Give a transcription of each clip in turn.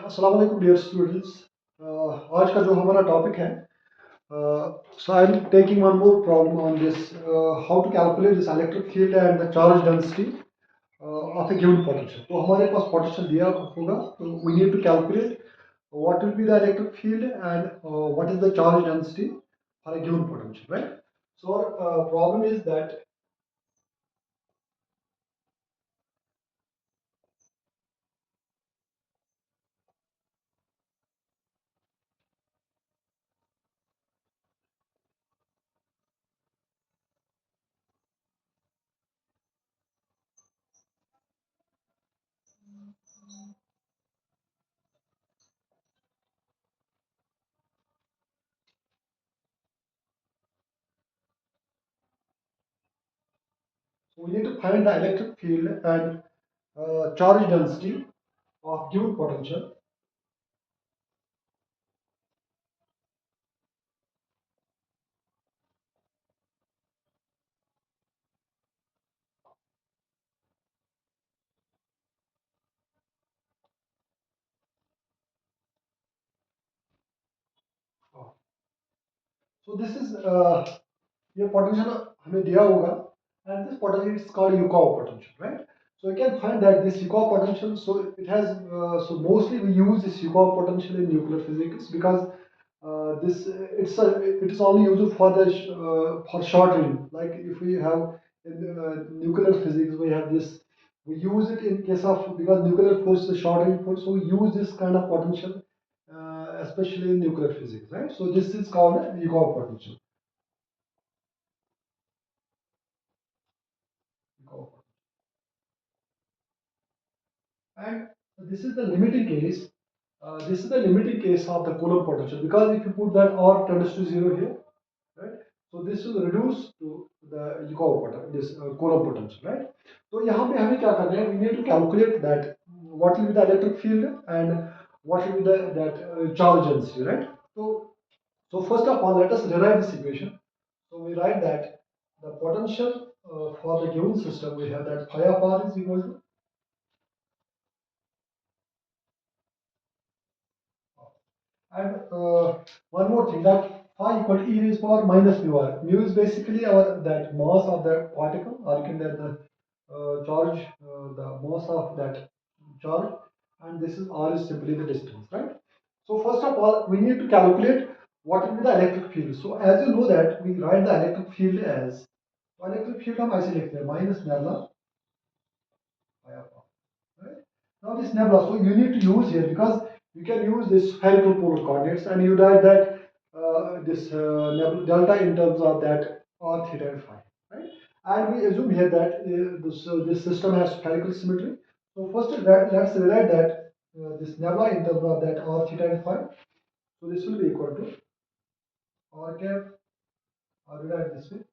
अस्सलाम वालेकुम dear students. आज का जो हमारा टॉपिक है, so I'm taking one more problem on this, how to calculate this electric field and the charge density of a given potential. तो हमारे पास potential दिया होगा, तो we need to calculate what will be the electric field and what is the charge density for a given potential, right? So our problem is that we need to find the electric field and charge density of given potential. So this is ये potential हमें दिया होगा, and this potential is called Yukawa potential, right? So you can find that this Yukawa potential, so it has, so mostly we use this Yukawa potential in nuclear physics because this it is only used for the for shortening. Like if we have in nuclear physics, we have this, we use it in case of, because nuclear force is a shortening force, so we use this kind of potential, especially in nuclear physics, right? So this is called Yukawa potential. And this is the limiting case. This is the limiting case of the Coulomb potential, because if you put that R tends to 0 here, right? So this will reduce to the Yukawa potential, this Coulomb potential, right? So यहाँ पे हमें क्या करना है? We need to calculate that what will be the electric field and what will be the that charge density, right? So first of all, let us rewrite this equation. So we write that the potential for the given system, we have that phi of R is equal to, and one more thing, that phi equal to e raised power minus mu r. Mu is basically our that mass of that particle, or you can get the charge, the mass of that charge, and this is r is simply the distance, right? So first of all, we need to calculate what will be the electric field. So as you know that we write the electric field as, electric field हम ऐसे लिखते हैं minus nabla phi of r. Right? Now this nebula, so you need to use here, because you can use this spherical polar coordinates, and you write that this nebula delta in terms of that r theta and phi, right? And we assume here that this system has spherical symmetry. So first let's rewrite that this nebula in terms of that r theta and phi. So this will be equal to r cap, or rewrite this way.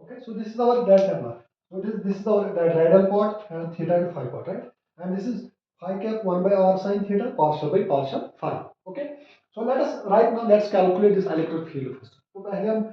Okay, so this is our that nebula. So this is our that radial part and theta and phi part, right? And this is phi cap 1 by r sine theta partial by partial phi. Okay, so let us right now let's calculate this electric field first. तो पहले हम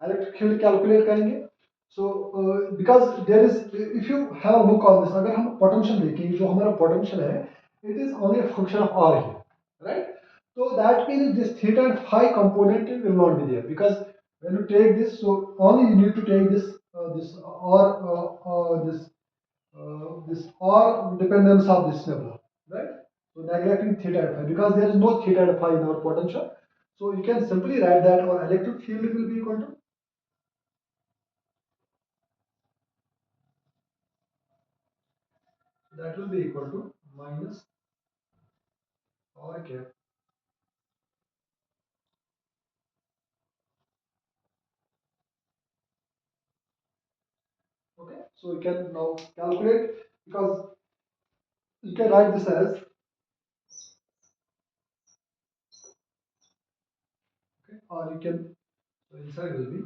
electric field calculate करेंगे. So because there is, if you have a look on this, अगर हम potential देखें, जो हमारा potential है, it is only a function of r here, right? So that means this theta and phi component will not be there, because when you take this, so only you need to take this this or this or dependence of this nebula, right? So neglecting theta and phi, because there is no theta and phi in our potential. So you can simply write that our electric field will be equal to, that will be equal to minus r cap. Okay, so you can now calculate, because you can write this as, okay, or you can, so inside will be,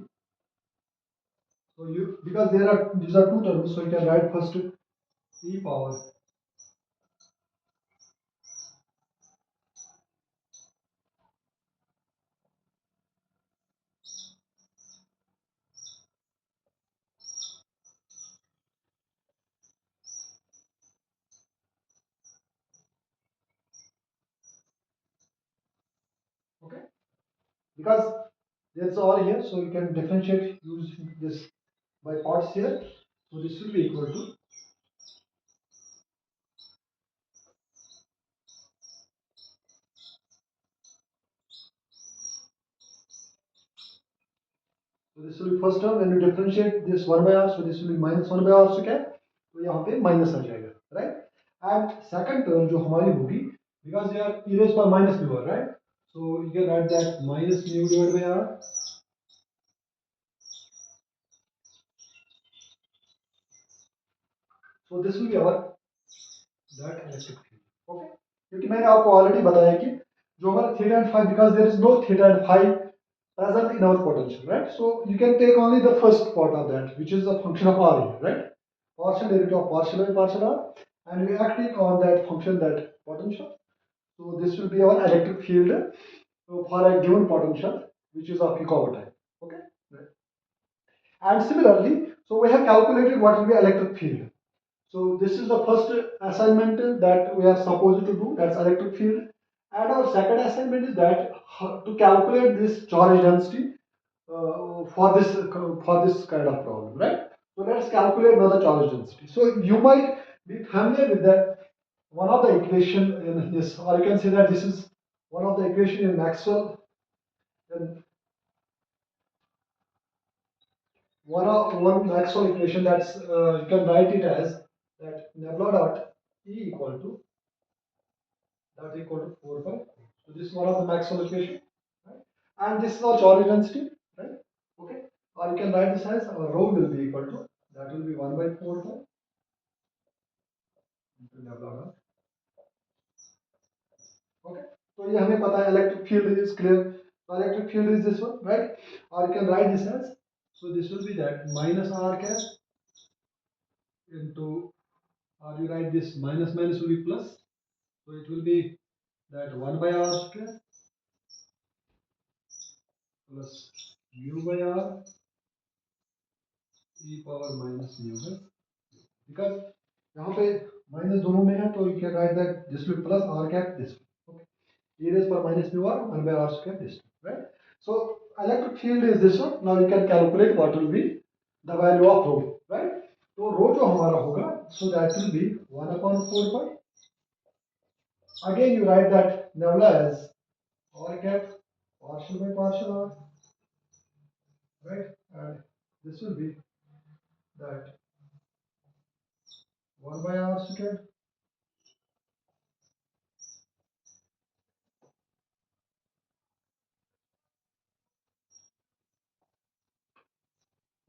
so you, because there are, these are two terms, so you can write first e power, okay, because that's all here, so you can differentiate using this by parts here, so this will be equal to, so this will be first term, when you differentiate this 1 by r, so this will be minus 1 by r square, तो यहाँ पे minus आ जाएगा, right, and second term जो हमारी होगी, because you are e raised power minus mu r, right, so you can write that minus mu divided by r, so this will be our that electric field, okay, क्योंकि मैंने आपको already बताया कि जो हमारा theta and phi, because there is no theta and phi present in our potential, right? So you can take only the first part of that, which is a function of r here, right? Partial derivative of partial by partial r, and we act it on that function, that potential. So this will be our electric field for a given potential, which is of equal time. Okay. Right. And similarly, so we have calculated what will be electric field. So this is the first assignment that we are supposed to do. That's electric field. And our second assignment is that to calculate this charge density for this kind of problem, right? So let's calculate now the charge density. So you might be familiar with that one of the equation in this, or you can say that this is one of the equation in Maxwell. And one Maxwell equation, that's you can write it as that Nebula dot E equal to, that equal to 4 pi. So this is one of the Maxwell equation, right? And this is our charge density, right? Okay. Or you can write this as rho will be equal to, that will be 1 by 4 pi into Nebula dot. Okay. So ये हमें पता है electric field is clear. So electric field is this one, right? Or you can write this as, so this will be that minus r cap into, or you write this minus minus will be plus. So it will be that 1 by r square plus mu by r e power minus mu by, because यहाँ पे minus दोनों में है, तो you can write that this will be plus r cap this one. Okay. E raised power minus mu r 1 by r square this one, right? So electric field is this one. Now you can calculate what will be the value of rho, right? तो rho जो हमारा होगा, so that will be 1 upon 4 pi. Again you write that nebula as r cap partial by partial r, right? And this will be that 1 by r squared.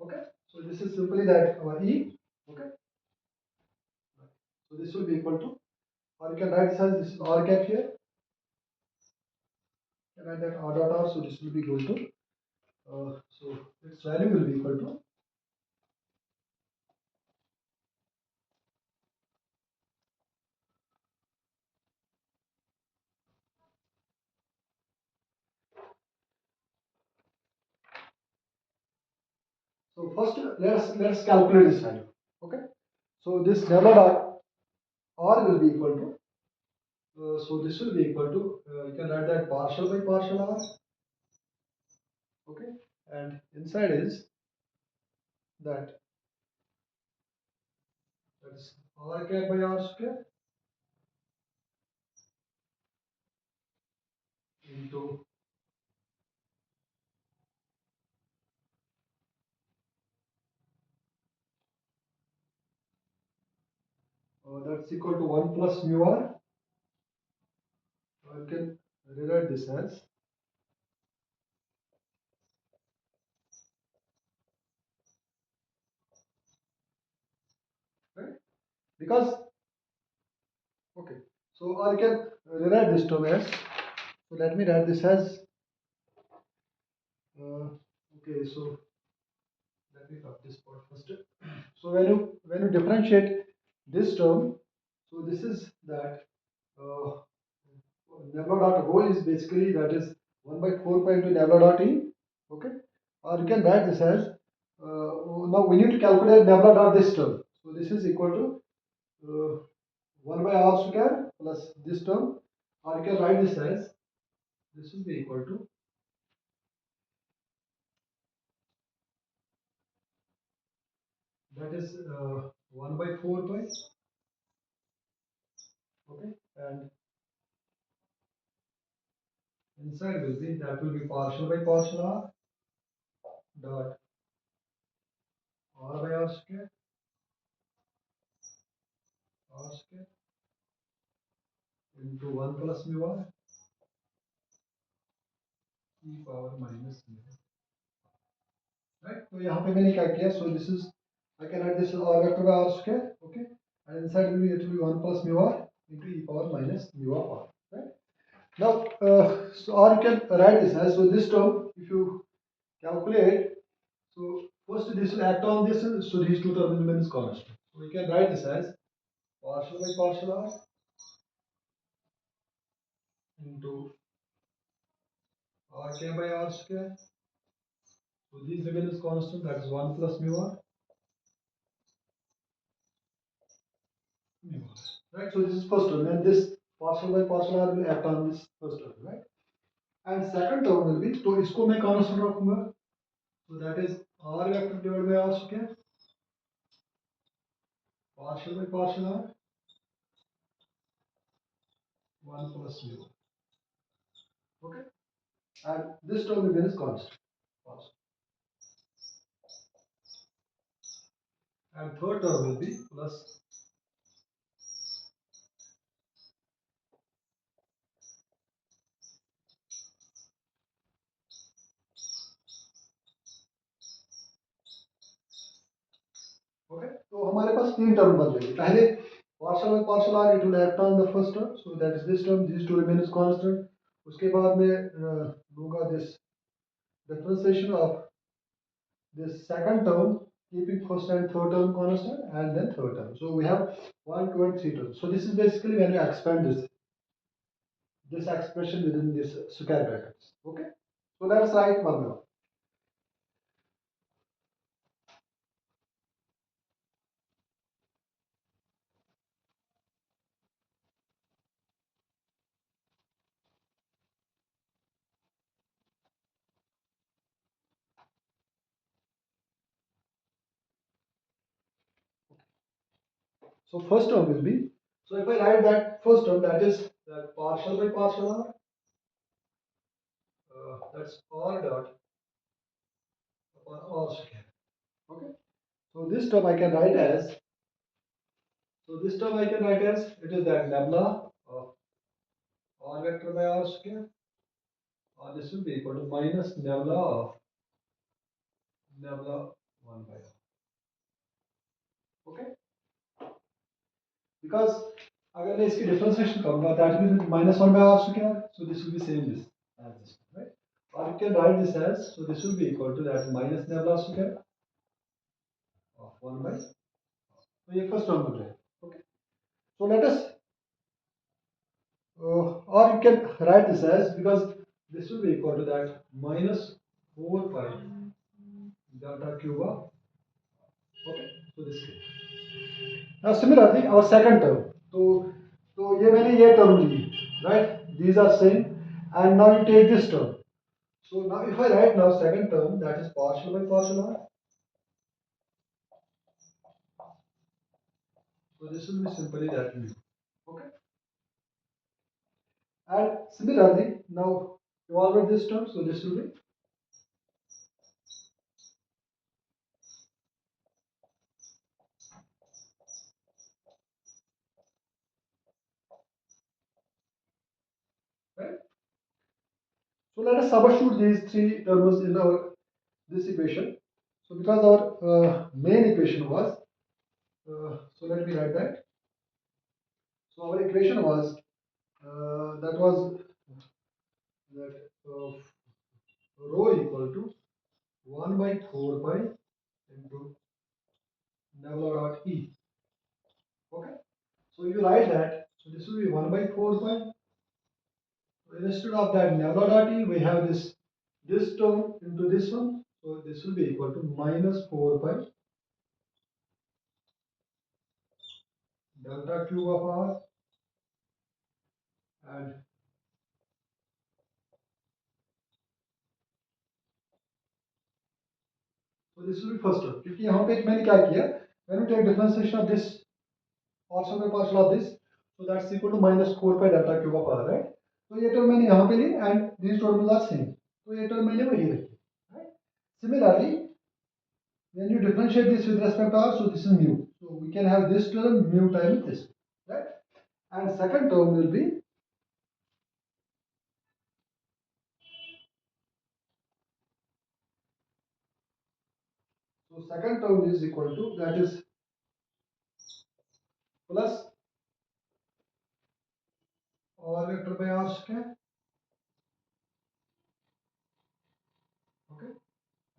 Okay, so this is simply that our E. Okay, so this will be equal to, or you can write this as, this is r cap here. You can write that r dot r, so this will be equal to, so its value will be equal to, so first let's calculate this value. Okay, so this delta dot r will be equal to, so this will be equal to, you can write that partial by partial r. Okay, and inside is that, that is r cap by r square into, that's equal to 1 plus mu r. I can rewrite this as, right? Because, okay, so I can rewrite this term as, so let me write this as Okay, so let me cut this part first. So when you differentiate this term, so this is that uh, nabla dot rho is basically that is 1 by 4 pi into nabla dot e. Okay, or you can write this as now we need to calculate nabla dot this term. So this is equal to 1 by r square plus this term, or you can write this as this will be equal to that is 1 by 4 pi. Okay, and inside will be that will be partial by partial r dot r by r square into 1 plus mu r e power minus mu, right? तो यहाँ पे मैंने क्या किया? So this is I can add this r vector by r square, okay, and inside will be it will be 1 plus mu r into e power minus mu of r, right? Now, so or you can write this as so this term if you calculate, so first this will act on this, so these two terms remain constant. So we can write this as partial by partial r into r k by r square. So these remain as constant, that is 1 plus mu r mu r. Right? So this is first term, and this partial by partial r will act on this first term, right? And second term will be, तो इसको मैं constant रखूंगा, so that is r vector divided by r square, partial by partial r 1 plus mu r. Okay, and this term remains constant. And third term will be plus. Okay, तो हमारे पास तीन term बन जाएंगे. पहले partial by partial r it will act on the first term, so that is this term. These two remain as constant. उसके बाद में लूँगा this differentiation of this second term, keeping first and third term constant, and then third term. So we have one, two, and three terms. So this is basically when you expand this expression within this square brackets. Okay. So let us write one more. So first term will be, so if I write that first term, that is that partial by partial r, that's r dot upon r square. Okay. So this term I can write as, so this term I can write as, it is that nabla of r vector by r square, or this will be equal to minus nabla of nabla 1 by r. Okay. Because अगर मैं इसकी differentiation करूँगा, that means minus 1 by r square, so this will be same this as this, right? Or you can write this as, so this will be equal to that minus nabla square of 1 by, so ये first term हो जाएगा. Okay. So let us, or you can write this as, because this will be equal to that minus 4 pi delta cube of, okay, so this case. Now similarly our second term, तो ये मैंने ये term Lee, right? These are same, and now you take this term. So now if I write now second term, that is partial by partial r, so this will be simply that mu. Okay. And similarly now evaluate this term, so this will be, right? So let us substitute these three terms in our this equation. So because our main equation was, so let me write that. So our equation was that was that rho equal to by 4 pi into nebula dot E. Okay. So you write that. So this will be 1 by 4 pi. So instead of that nebula dot E, we have this term into this one. So this will be equal to minus 4 pi delta cube of R, and so this will be first term. क्योंकि यहाँ पे मैंने क्या किया, when you take differentiation of this also by partial of this, so that's equal to minus 4 pi delta cube of R, right? तो ये term मैंने यहाँ पे ली and these terms are same. तो ये term मैंने वही रखी, right? Similarly, when you differentiate this with respect to R, so this is mu. So we can have this term mu times this, right? And second term will be, so second term is equal to, that is plus R vector by R square, okay,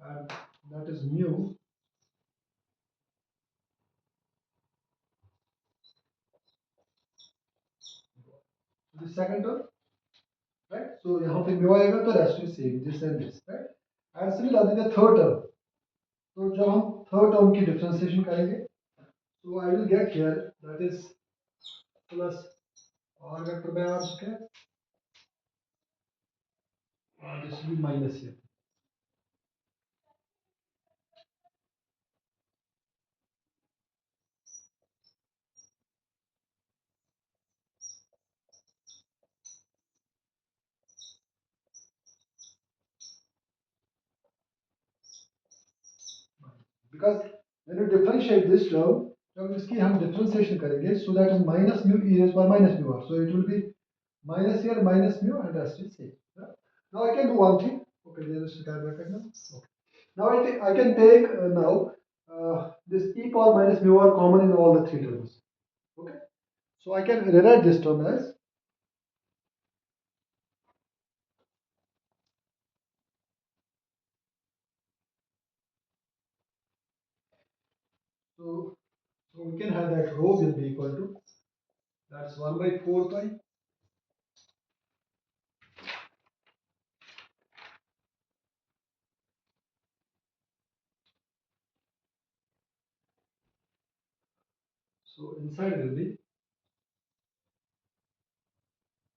and that is mu. The second term, right? So यहाँ पे mu आएगा तो rest is same, this and this, right? And similarly the third term, तो जब हम third term की differentiation करेंगे, so I will get here, that is plus R vector by R square, and this will be minus here. Because when you differentiate this term, जब इसकी हम differentiation करेंगे, so that is minus mu e raised by minus mu r. So it will be minus here minus mu and rest is same. Yeah? Now I can do one thing. Okay, there is a bracket now. Okay. Now I can take this e power minus mu r common in all the three terms. Okay. So I can rewrite this term as, so we can have that rho will be equal to, that's 1 by 4 pi. So inside will be,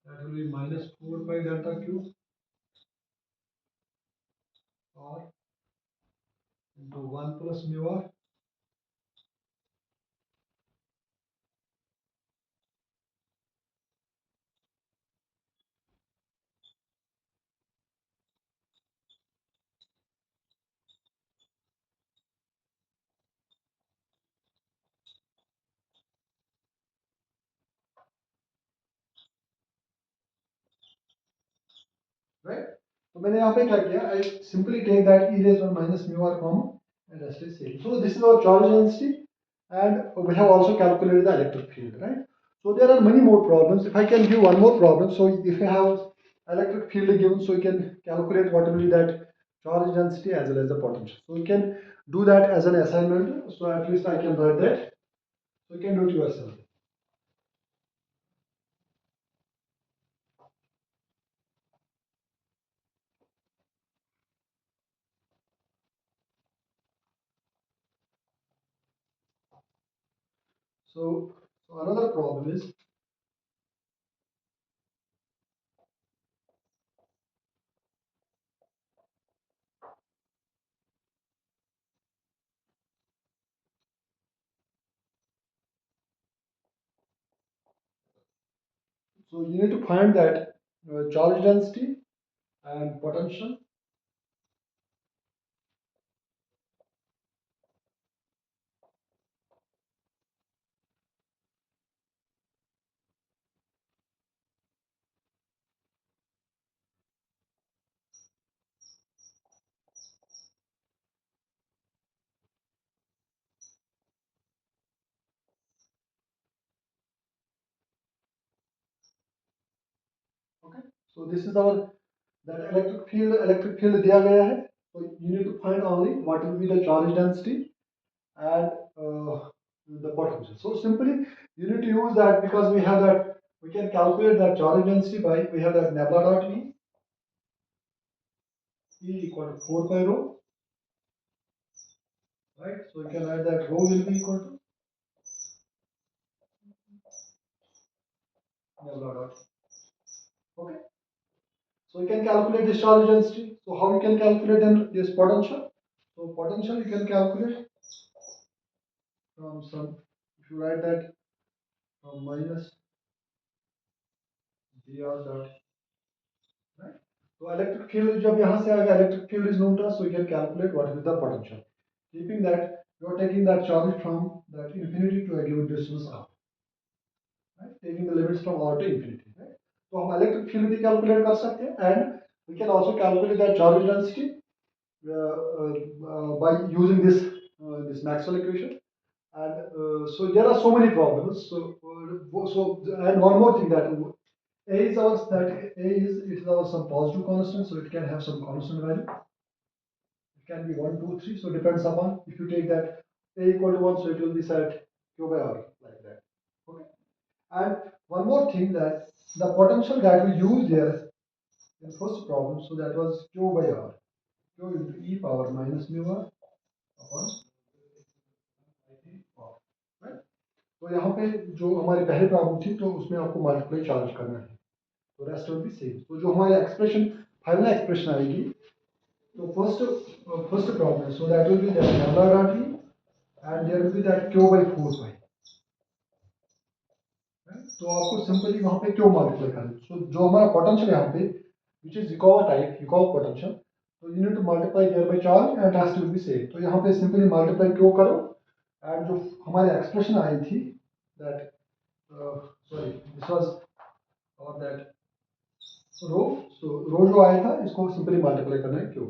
that will be minus 4 pi delta cube r into 1 plus mu r, right? So मैंने यहाँ पे क्या किया, I simply take that e raised by minus mu r common and rest is same. So this is our charge density, and we have also calculated the electric field, right? So there are many more problems. If I can give one more problem, so if you have electric field given, so you can calculate what will be that charge density as well as the potential. So you can do that as an assignment. So at least I can write that. So you can do it yourself. So another problem is, so you need to find that charge density and potential. Okay. So this is our that electric field दिया गया है. So you need to find only what will be the charge density and the potential. So simply you need to use that because we have that, we can calculate that charge density by, we have that nebula dot E equal to 4 pi rho, right? So you can write that rho will be equal to nebula dot E. Okay. So you can calculate this charge density. So how you can calculate then this potential? So potential you can calculate from some, if you write that from minus dr dot, right? So electric field जब यहाँ से आएगा, electric field is known to us, so you can calculate what is the potential. Keeping that you are taking that charge from that infinity to a given distance r, right? Taking the limits from r to infinity, right? तो हम electric field भी calculate कर सकते हैं, and we can also calculate that charge density by using this Maxwell equation. And so there are so many problems. And one more thing, that a is our, that a is, it is our some positive constant, so it can have some constant value. It can be 1, 2, 3. So depends upon, if you take that a equal to 1, so it will be set q by r like that. Okay. And one more thing, that the potential that we used there in first problem, so that was q by r, q into e power minus mu r upon r, right? तो यहाँ पे जो हमारी पहली problem थी, तो उसमें आपको मल्टीप्लाई चार्ज करना है, तो रेस्ट विल बी सेम. तो जो हमारी एक्सप्रेशन, फाइनल एक्सप्रेशन आएगी, तो first problem, so that will be that lambda dot e and there will be that q by 4 pi. तो आपको सिंपली वहां पे क्यों मल्टीप्लाई करना है. सो जो हमारा पोटेंशियल यहाँ पे which is equal type equal potential, तो you need to multiply there by charge and rest will be same. तो यहाँ पे सिंपली मल्टीप्लाई क्यों करो, एंड जो हमारी एक्सप्रेशन आई थी, that sorry, this was or that row, so row जो आया था, इसको सिंपली मल्टीप्लाई करना है क्यों.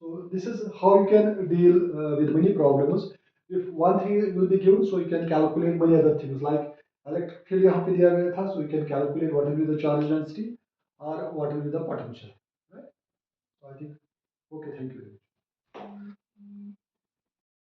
So this is how you can deal with many problems. If one thing will be given, so you can calculate many other things like electric field यहाँ पे दिया गया था, so you can calculate what will be the charge density or what will be the potential, right? So I think, okay, thank you.